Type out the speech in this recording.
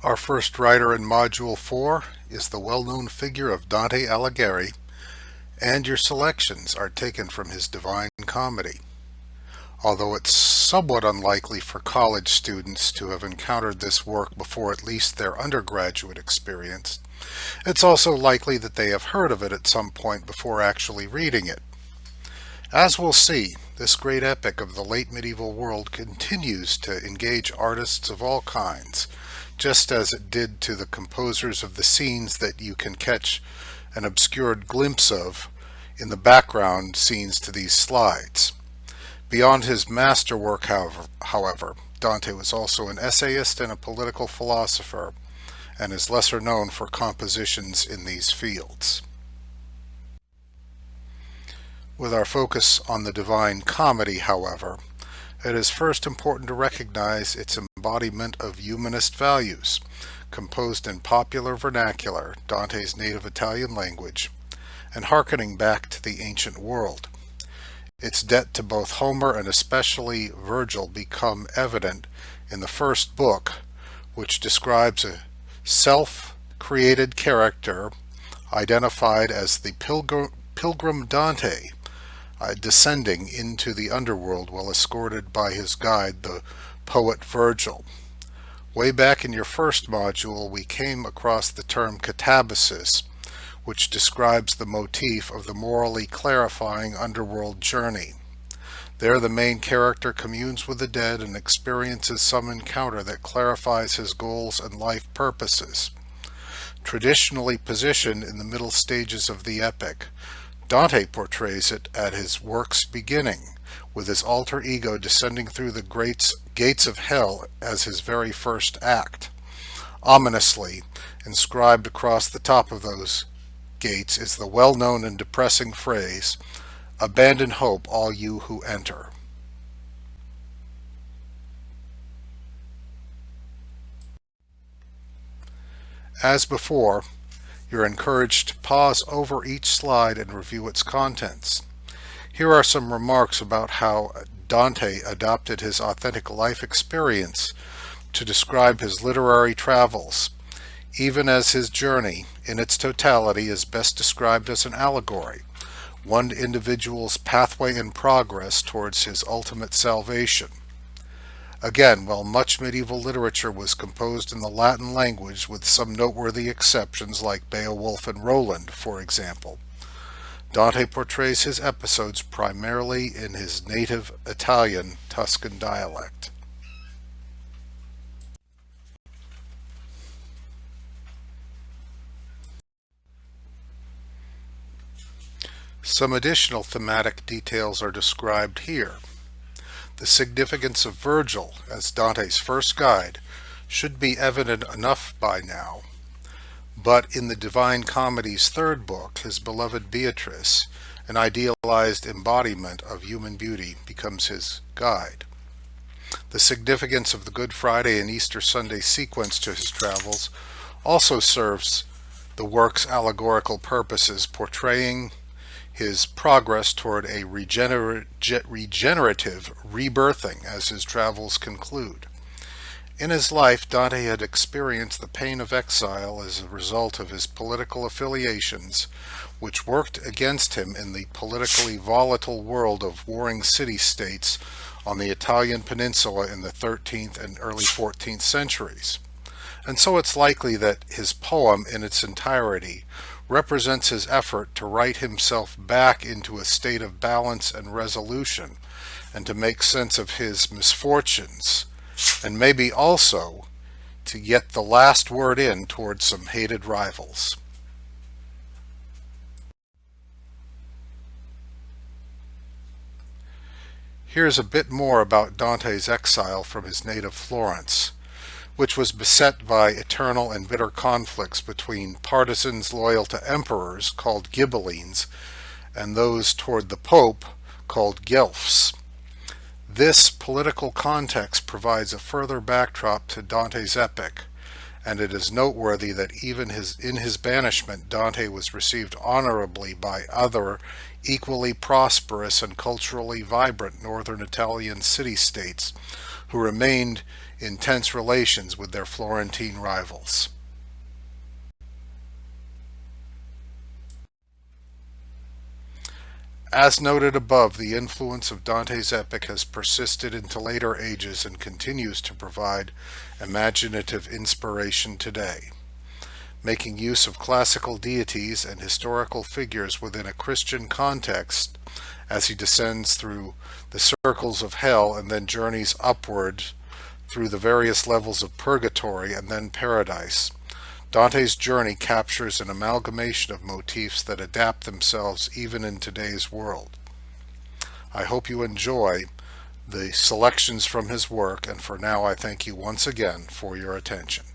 Our first writer in Module 4 is the well-known figure of Dante Alighieri, and your selections are taken from his Divine Comedy. Although it's somewhat unlikely for college students to have encountered this work before at least their undergraduate experience, it's also likely that they have heard of it at some point before actually reading it. As we'll see, this great epic of the late medieval world continues to engage artists of all kinds, just as it did to the composers of the scenes that you can catch an obscured glimpse of in the background scenes to these slides. Beyond his masterwork, however, Dante was also an essayist and a political philosopher, and is lesser known for compositions in these fields. With our focus on the Divine Comedy, however, it is first important to recognize its embodiment of humanist values, composed in popular vernacular, Dante's native Italian language, and hearkening back to the ancient world. Its debt to both Homer and especially Virgil become evident in the first book, which describes a self-created character identified as the pilgrim Dante, descending into the underworld while escorted by his guide, the poet Virgil. Way back in your first module, we came across the term catabasis, which describes the motif of the morally clarifying underworld journey. There the main character communes with the dead and experiences some encounter that clarifies his goals and life purposes. Traditionally positioned in the middle stages of the epic, Dante portrays it at his work's beginning, with his alter ego descending through the gates of hell as his very first act. Ominously inscribed across the top of those gates is the well-known and depressing phrase, "Abandon hope, all you who enter." As before, you're encouraged to pause over each slide and review its contents. Here are some remarks about how Dante adopted his authentic life experience to describe his literary travels, even as his journey, in its totality, is best described as an allegory, one individual's pathway and progress towards his ultimate salvation. Again, while much medieval literature was composed in the Latin language, with some noteworthy exceptions like Beowulf and Roland, for example, Dante portrays his episodes primarily in his native Italian Tuscan dialect. Some additional thematic details are described here. The significance of Virgil as Dante's first guide should be evident enough by now, but in the Divine Comedy's third book, his beloved Beatrice, an idealized embodiment of human beauty, becomes his guide. The significance of the Good Friday and Easter Sunday sequence to his travels also serves the work's allegorical purposes, portraying his progress toward a regenerative rebirthing as his travels conclude. In his life, Dante had experienced the pain of exile as a result of his political affiliations, which worked against him in the politically volatile world of warring city-states on the Italian peninsula in the 13th and early 14th centuries. And so it's likely that his poem in its entirety represents his effort to write himself back into a state of balance and resolution, and to make sense of his misfortunes, and maybe also to get the last word in towards some hated rivals. Here's a bit more about Dante's exile from his native Florence, which was beset by eternal and bitter conflicts between partisans loyal to emperors, called Ghibellines, and those toward the Pope, called Guelphs. This political context provides a further backdrop to Dante's epic, and it is noteworthy that even in his banishment, Dante was received honorably by other equally prosperous and culturally vibrant northern Italian city-states who remained in tense relations with their Florentine rivals. As noted above, the influence of Dante's epic has persisted into later ages and continues to provide imaginative inspiration today. Making use of classical deities and historical figures within a Christian context as he descends through the circles of hell and then journeys upward through the various levels of purgatory and then paradise. Dante's journey captures an amalgamation of motifs that adapt themselves even in today's world. I hope you enjoy the selections from his work, and for now I thank you once again for your attention.